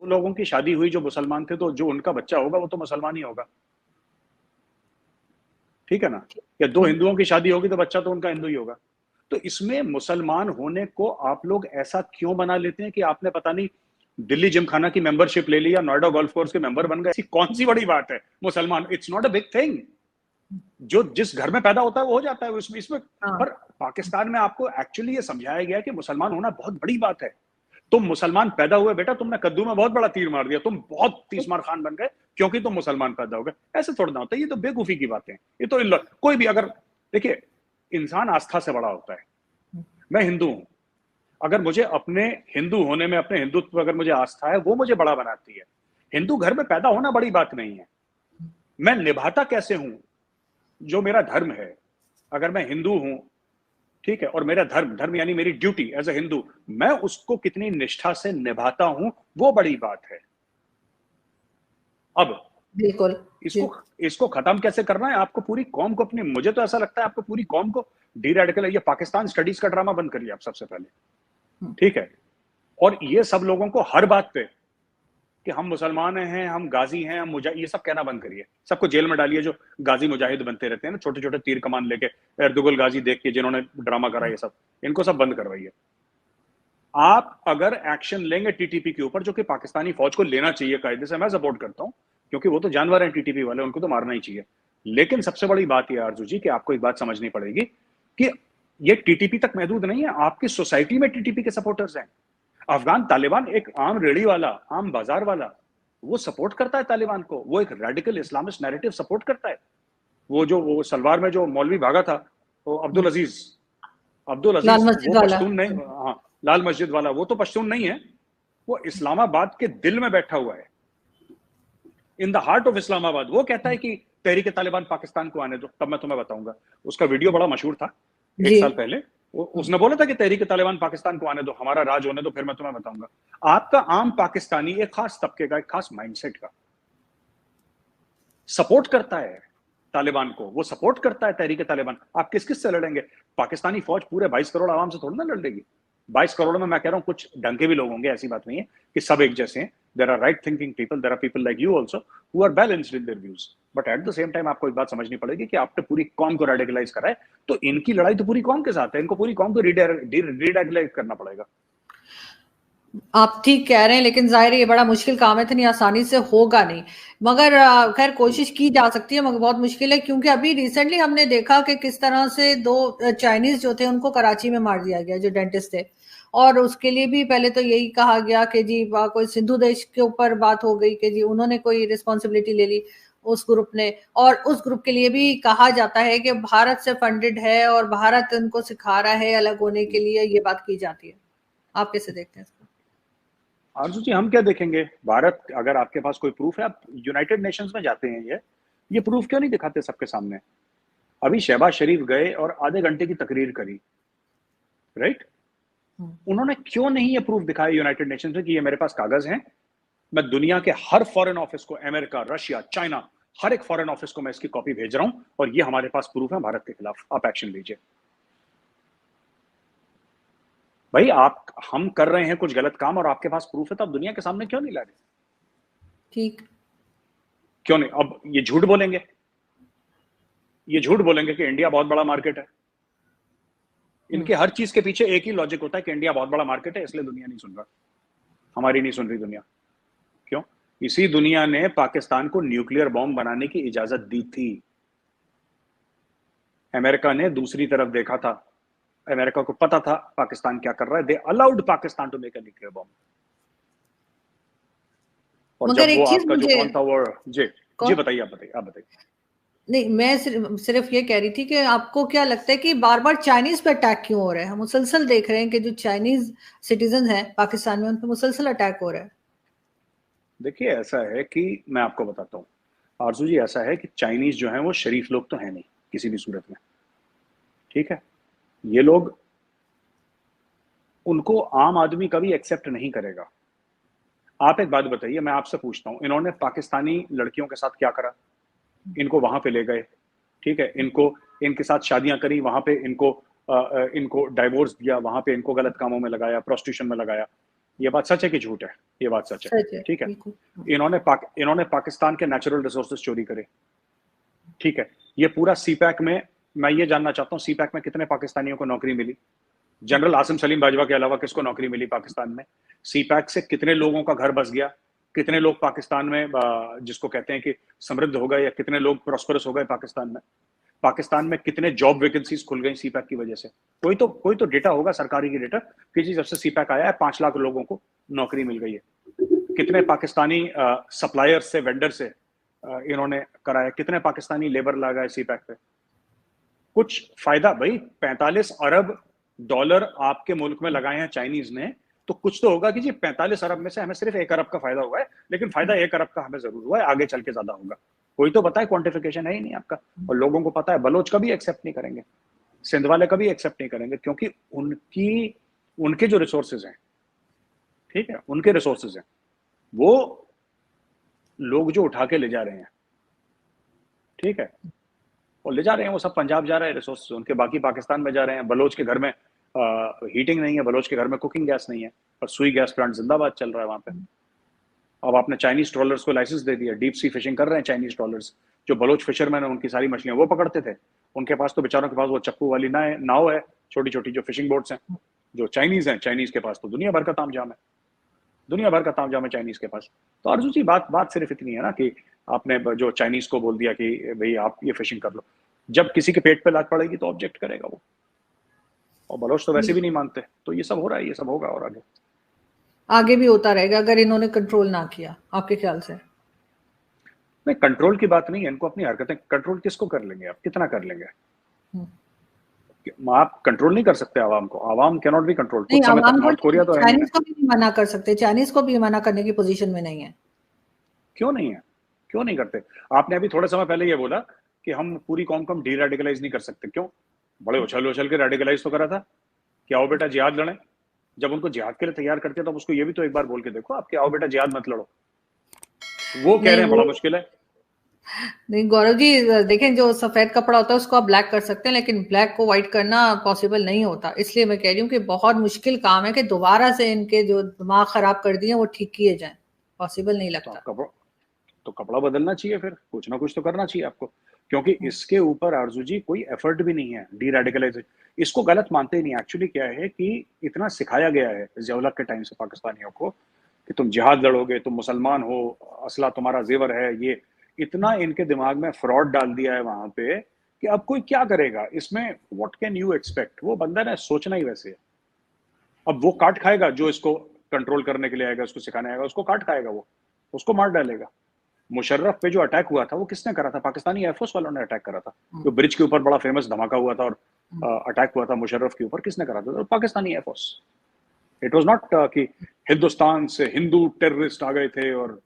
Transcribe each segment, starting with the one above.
लोगों की शादी हुई जो मुसलमान थे, तो जो उनका बच्चा होगा वो तो मुसलमान ही होगा, ठीक है ना? या दो ठीक। हिंदुओं की शादी होगी तो बच्चा तो उनका हिंदू ही होगा। तो इसमें मुसलमान होने को आप लोग ऐसा क्यों बना लेते हैं कि आपने पता नहीं दिल्ली जिमखाना की मेंबरशिप ले ली या नोएडा गोल्फ कोर्स के मेंबर बन गए, ऐसी कौन सी बड़ी बात है? मुसलमान, it's not a big thing. जो जिस घर में पैदा होता है वो हो जाता है उसमें इसमें। हाँ। पर पाकिस्तान में आपको एक्चुअली ये समझाया गया कि मुसलमान होना बहुत बड़ी बात है। तुम मुसलमान पैदा हुए बेटा, तुमने कद्दू में बहुत बड़ा तीर मार दिया, तुम बहुत तीसमार खान बन गए क्योंकि तुम मुसलमान पैदा हो गए। ऐसे थोड़ा ना होता है, ये तो बेवकूफी की बातें हैं। ये तो कोई भी अगर, देखिए, इंसान आस्था से बड़ा होता है। मैं हिंदू हूं, अगर मुझे अपने हिंदू होने में, अपने हिंदुत्व अगर मुझे आस्था है, वो मुझे बड़ा बनाती है। हिंदू घर में पैदा होना बड़ी बात नहीं है, मैं निभाता कैसे हूं जो मेरा धर्म है। अगर मैं हिंदू हूं, ठीक है, और मेरा धर्म, धर्म यानी मेरी ड्यूटी एज ए हिंदू, मैं उसको कितनी निष्ठा से निभाता हूं, वो बड़ी बात है। अब बिल्कुल। जी। इसको इसको खत्म कैसे करना है? आपको पूरी कौम को अपनी, मुझे तो ऐसा लगता है आपको पूरी कौम को डी रेडिकल, ये पाकिस्तान स्टडीज का ड्रामा बंद करिए आप सबसे पहले, ठीक है? और ये सब लोगों को हर बात पे कि हम मुसलमान हैं, हम गाजी हैं, हम मुजाहिद, ये सब कहना बंद करिए। सबको जेल में डालिए जो गाजी मुजाहिद बनते रहते हैं ना, छोटे छोटे तीर कमान लेके, एर्दुगल गाजी देख के जिन्होंने ड्रामा करा, ये सब इनको सब बंद करवाइए। आप अगर एक्शन लेंगे टीटीपी के ऊपर, जो कि पाकिस्तानी फौज को लेना चाहिए कायदे से, मैं सपोर्ट करता हूं, क्योंकि वो तो जानवर हैं टीटीपी वाले, उनको तो मारना ही चाहिए। लेकिन सबसे बड़ी बात यह आरजू जी कि आपको एक बात समझनी पड़ेगी कि ये टीटीपी तक महदूद नहीं है, आपकी सोसाइटी में टीटीपी के सपोर्टर्स हैं। अफगान तालिबान एक आम रेडी वाला, आम बाजार वाला, वो सपोर्ट करता है तालिबान को, वो एक रेडिकल इस्लामिस्ट नैरेटिव सपोर्ट करता है। वो सलवार में जो मौलवी भागा था, वो अब्दुल अजीज, अब्दुल लाल अजीज, वो मस्जिद वाला। पश्तून नहीं, हाँ, लाल मस्जिद वाला, वो तो पश्तून नहीं है, वो इस्लामाबाद के दिल में बैठा हुआ है, in the heart of Islamabad. वो कहता है कि तहरीक तालिबान पाकिस्तान को आने दो, तब मैं तुम्हें बताऊंगा। उसका वीडियो बड़ा मशहूर था एक जी। साल पहले, उसने बोला था कि तहरीक तालिबान पाकिस्तान को आने दो, हमारा राज होने दो, फिर मैं तुम्हें बताऊंगा। आपका आम पाकिस्तानी एक खास तबके का, एक खास माइंडसेट का सपोर्ट करता है तालिबान को, वो सपोर्ट करता है तहरीक तालिबान। आप किस किस से लड़ेंगे? पाकिस्तानी फौज पूरे 22 करोड़ आवाम से थोड़ी ना लड़ेगी। 22 करोड़ में मैं कह रहा हूं कुछ ढंग के भी लोग होंगे, ऐसी बात नहीं है कि सब एक जैसे हैं। There are right thinking people, there are people like you also who are balanced in their views. But at the same time आपको एक बात समझनी पड़ेगी कि आपने पूरी कौम को रेडिकलाइज करा है, तो इनकी लड़ाई तो पूरी कौम के साथ है, इनको पूरी कौम को रिडेकलाइज करना पड़ेगा। आप ठीक कह रहे हैं, लेकिन जाहिर है ये बड़ा मुश्किल काम है, इतनी आसानी से होगा नहीं। मगर खैर कोशिश की जा सकती है, मगर बहुत मुश्किल है, क्योंकि अभी रिसेंटली हमने देखा कि किस तरह से दो चाइनीज जो थे उनको कराची में मार दिया गया, जो डेंटिस्ट थे। और उसके लिए भी पहले तो यही कहा गया कि जी कोई सिंधु देश के ऊपर बात हो गई कि जी उन्होंने कोई रिस्पॉन्सिबिलिटी ले ली उस ग्रुप ने। और उस ग्रुप के लिए भी कहा जाता है कि भारत से फंडेड है और भारत उनको सिखा रहा है अलग होने के लिए, ये बात की जाती है। आप कैसे देखते हैं इसको? आरजू जी, हम क्या देखेंगे? भारत, अगर आपके पास कोई प्रूफ है, आप यूनाइटेड नेशंस में जाते हैं, ये प्रूफ क्यों नहीं दिखाते सबके सामने? अभी शहबाज शरीफ गए और आधे घंटे की तकरीर करी, राइट? उन्होंने क्यों नहीं ये प्रूफ दिखाया यूनाइटेड नेशंस में कि ये मेरे पास कागज हैं, मैं दुनिया के हर फॉरेन ऑफिस को, अमेरिका, रशिया, चाइना, हर एक फॉरेन ऑफिस को मैं इसकी कॉपी भेज रहा हूं और ये हमारे पास प्रूफ है भारत के खिलाफ, आप एक्शन लीजिए। भाई, आप, हम कर रहे हैं कुछ गलत काम और आपके पास प्रूफ है, तो आप दुनिया के सामने क्यों नहीं ला रहे? ठीक। क्यों नहीं? अब ये झूठ बोलेंगे, ये झूठ बोलेंगे कि इंडिया बहुत बड़ा मार्केट है। इनके हर चीज के पीछे एक ही लॉजिक होता है कि इंडिया बहुत बड़ा मार्केट है, इसलिए दुनिया नहीं सुन रहा, हमारी नहीं सुन रही दुनिया। क्यों? इसी दुनिया ने पाकिस्तान को न्यूक्लियर बॉम्ब बनाने की इजाजत दी थी। अमेरिका ने दूसरी तरफ देखा था, अमेरिका को पता था पाकिस्तान क्या कर रहा है, they allowed Pakistan to make a nuclear bomb. और मगर जब वो एक चीज आपका जो मुझे। कौन था वो, जी, जी कौन? बताइए, आप बताइए, आप बताइए। नहीं, मैं सिर्फ ये कह रही थी कि आपको क्या लगता है कि बार बार चाइनीज पे अटैक क्यों हो रहा है? हम मुसलसल देख रहे हैं कि जो चाइनीज सिटीजन हैं पाकिस्तान में, उन पे मुसलसल अटैक हो रहा है। देखिए, ऐसा है कि मैं आपको बताता हूँ आरजू जी, ऐसा है कि चाइनीज जो है वो शरीफ लोग तो है नहीं किसी भी सूरत में, ठीक है? ये लोग, उनको आम आदमी कभी एक्सेप्ट नहीं करेगा। आप एक बात बताइए, मैं आपसे पूछता हूँ, इन्होंने पाकिस्तानी लड़कियों के साथ क्या करा? इनको वहां पे ले गए, ठीक है, इनको, इनके साथ शादियां करी, वहां पे इनको इनको डाइवोर्स दिया, वहां पे इनको गलत कामों में लगाया, प्रोस्टिट्यूशन में लगाया। ये बात सच है कि झूठ है? ये बात सच है, ठीक है। बिल्कुल। इन्होंने पाकिस्तान के नेचुरल रिसोर्सेज चोरी करे, ठीक है। ये पूरा सीपैक में, मैं ये जानना चाहता हूँ सीपैक में कितने पाकिस्तानियों को नौकरी मिली? जनरल आसिम सलीम बाजवा के अलावा किसको नौकरी मिली पाकिस्तान में? सीपैक से कितने लोगों का घर बस गया? कितने लोग पाकिस्तान में जिसको कहते हैं कि समृद्ध हो गए, या कितने लोग प्रॉस्परस हो गए पाकिस्तान में? पाकिस्तान में कितने जॉब वैकेंसीज खुल गई सीपैक की वजह से? कोई तो डेटा होगा, सरकारी की डेटा, कि जी जब से सीपैक आया है 5 लाख लोगों को नौकरी मिल गई है। कितने पाकिस्तानी सप्लायर से, वेंडर से इन्होंने कराया? कितने पाकिस्तानी लेबर लगाए सीपैक पे? कुछ फायदा भाई, 45 अरब डॉलर आपके मुल्क में लगाए हैं चाइनीज ने, तो कुछ तो होगा कि जी 45 अरब में से हमें सिर्फ 1 अरब का फायदा हुआ है, लेकिन फायदा 1 अरब का हमें जरूर हुआ है, आगे चल के ज्यादा होगा। कोई तो पता है, क्वांटिफिकेशन है ही नहीं आपका। और लोगों को पता है, बलोच कभी एक्सेप्ट नहीं करेंगे, सिंध वाले कभी एक्सेप्ट नहीं करेंगे, क्योंकि उनके जो रिसोर्सेज हैं, ठीक है, उनके रिसोर्सेज हैं, वो लोग जो उठा के ले जा रहे हैं, ठीक है, और ले जा रहे हैं वो सब पंजाब जा रहे हैं रिसोर्स, उनके बाकी पाकिस्तान में जा रहे हैं। बलोच के घर में हीटिंग नहीं है, बलोच के घर में कुकिंग गैस नहीं है, और सुई गैस प्लांट जिंदाबाद चल रहा है वहां पे। अब आपने चाइनीज ट्रॉलर्स को लाइसेंस दे दिया, डीप सी फिशिंग कर रहे हैं चाइनीज ट्रॉलर्स। जो बलोच फिशरमैन है, उनकी सारी मछलियां वो पकड़ते थे, उनके पास तो बेचारों के पास वो चप्पू वाली नाव है, छोटी छोटी जो फिशिंग बोट्स हैं। जो चाइनीज हैं, चाइनीज के पास तो दुनिया भर का तामझाम है, दुनिया भर का तामझाम है चाइनीज के पास। तो अर्जुन जी, बात सिर्फ इतनी है ना कि आपने जो चाइनीज को बोल दिया कि भाई आप ये फिशिंग कर लो, जब किसी के पेट पे लात पड़ेगी तो ऑब्जेक्ट करेगा वो, और बलोच तो वैसे भी नहीं मानते। तो ये सब हो रहा है, ये सब होगा और आगे भी होता रहेगा अगर इन्होंने कंट्रोल ना किया, आपके ख्याल से? नहीं, कंट्रोल की बात नहीं है, इनको अपनी हरकतें कंट्रोल किसको कर लेंगे आप, कितना कर लेंगे? आप कंट्रोल नहीं कर सकते आवाम को, आवाम कैन नॉट बी कंट्रोल। कुछ समय तक नॉर्थ कोरिया तो है, चाइनीज को भी मना कर सकते, चाइनीज को भी मना करने की पोजीशन में नहीं है। क्यों नहीं है? क्यों नहीं करते? आपने अभी थोड़े समय पहले ये बोला कि हम पूरी कौम को हम डी रेडिकलाइज नहीं कर सकते। क्यों? बड़े उछल के रेडिकलाइज तो करा था कि आओ बेटा जिहाद लड़ें। जब उनको जिहाद के लिए तैयार करते तो उसको ये भी तो एक बार बोल के देखो आप कि आओ बेटा जिहाद मत लड़ो। वो कह रहे हैं बड़ा मुश्किल है। नहीं गौरव जी, देखें, जो सफेद कपड़ा होता है उसको आप ब्लैक कर सकते हैं, लेकिन ब्लैक को व्हाइट करना पॉसिबल नहीं होता। इसलिए मैं कह रही हूँ कि बहुत मुश्किल काम है कि दोबारा से इनके जो दिमाग खराब कर दिए वो ठीक किए जाएं। पॉसिबल नहीं लगता। तो कपड़ा बदलना चाहिए, फिर कुछ ना कुछ तो करना चाहिए आपको, क्योंकि इसके ऊपर आरजू जी कोई एफर्ट भी नहीं है डी रेडिकलाइजेशन। इसको गलत मानते ही नहीं। एक्चुअली क्या है कि इतना सिखाया गया है ज़िया-उल हक के टाइम से पाकिस्तानियों को कि तुम जिहाद लड़ोगे, तुम मुसलमान हो, असला तुम्हारा जेवर है, ये इतना इनके दिमाग में फ्रॉड डाल दिया है वहां पे कि अब कोई क्या करेगा इसमें। What can you expect? वो बंदा ने सोचना ही वैसे है। अब वो काट खाएगा जो इसको कंट्रोल करने के लिए आएगा, उसको सिखाने आएगा, उसको काट खाएगा, वो उसको मार डालेगा। मुशर्रफ पे जो अटैक हुआ था वो किसने करा था? पाकिस्तानी एयरफोर्स वालों ने अटैक करा था। जो ब्रिज के ऊपर बड़ा फेमस धमाका हुआ था और अटैक हुआ था मुशर्रफ के ऊपर, किसने करा था? तो Pakistani air force. It was not कि हिंदुस्तान से हिंदू टेररिस्ट आ गए थे और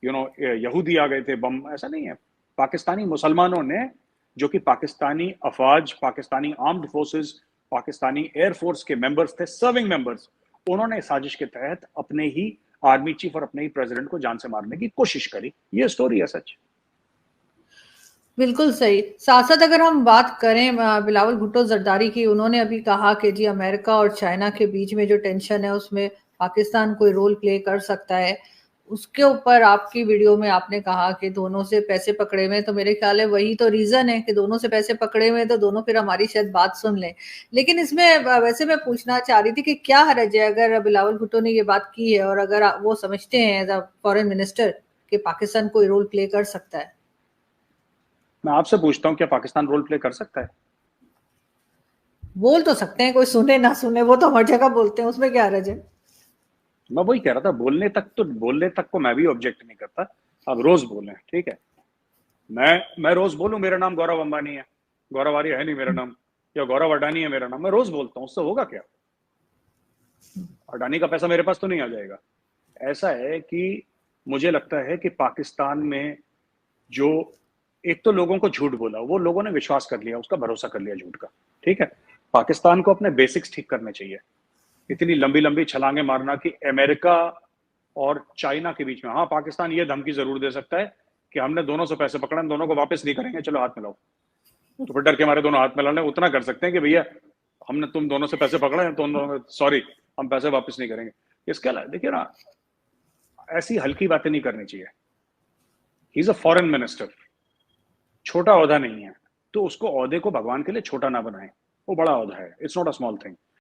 यहूदी आ गए थे बम, ऐसा नहीं है। पाकिस्तानी मुसलमानों ने, जो कि पाकिस्तानी अफवाज, Pakistani armed forces, Pakistani air force के मेंबर्स थे, सर्विंग मेंबर्स, उन्होंने साजिश के तहत अपने ही आर्मी चीफ और अपने ही प्रेसिडेंट को जान से मारने की कोशिश करी। ये स्टोरी है सच। बिल्कुल सही। साथ साथ अगर हम बात करें बिलावल भुट्टो जरदारी की, उन्होंने अभी कहा कि जी अमेरिका और चाइना के बीच में जो टेंशन है उसमें पाकिस्तान कोई रोल प्ले कर सकता है। उसके ऊपर आपकी वीडियो में आपने कहा कि दोनों से पैसे पकड़े हुए, तो मेरे ख्याल है वही तो रीजन है कि दोनों से पैसे पकड़े हुए, तो दोनों फिर हमारी शायद बात सुन लें। लेकिन इसमें वैसे मैं पूछना चाह रही थी कि क्या हर्ज है अगर बिलावल भुट्टो ने ये बात की है और अगर वो समझते हैं एज अ फॉरेन मिनिस्टर कि पाकिस्तान कोई रोल प्ले कर सकता है। मैं आपसे पूछता हूँ, क्या पाकिस्तान रोल प्ले कर सकता है? बोल तो सकते हैं, कोई सुने ना सुने, वो तो हर जगह बोलते हैं, उसमें क्या हर्ज है? मैं वही कह रहा था, बोलने तक को मैं भी ऑब्जेक्ट नहीं करता। अब रोज बोले, ठीक है, मैं रोज बोलूं मेरा नाम गौरव अंबानी है, गौरव आर्य है नहीं मेरा नाम, या गौरव अडानी है मेरा नाम, मैं रोज बोलता हूँ, उससे होगा क्या? अडानी का पैसा मेरे पास तो नहीं आ जाएगा। ऐसा है कि मुझे लगता है कि पाकिस्तान में जो एक तो लोगों को झूठ बोला, वो लोगों ने विश्वास कर लिया, उसका भरोसा कर लिया झूठ का, ठीक है। पाकिस्तान को अपने बेसिक्स ठीक करने चाहिए। इतनी लंबी लंबी छलांगे मारना कि अमेरिका और चाइना के बीच में, हाँ पाकिस्तान ये धमकी जरूर दे सकता है कि हमने दोनों से पैसे पकड़े, दोनों को वापस नहीं करेंगे, चलो हाथ मिलाओ। तो फिर डर के मारे दोनों हाथ मिलाने उतना कर सकते हैं कि भैया हमने तुम दोनों से पैसे पकड़े हैं तो सॉरी हम पैसे वापस नहीं करेंगे। इसके अलावा देखिए ना, ऐसी हल्की बातें नहीं करनी चाहिए। He is a foreign minister, छोटा ओहदा नहीं है, तो उसको ओहदे को भगवान के लिए छोटा ना बनाए, वो बड़ा ओहदा है, it's not a small thing.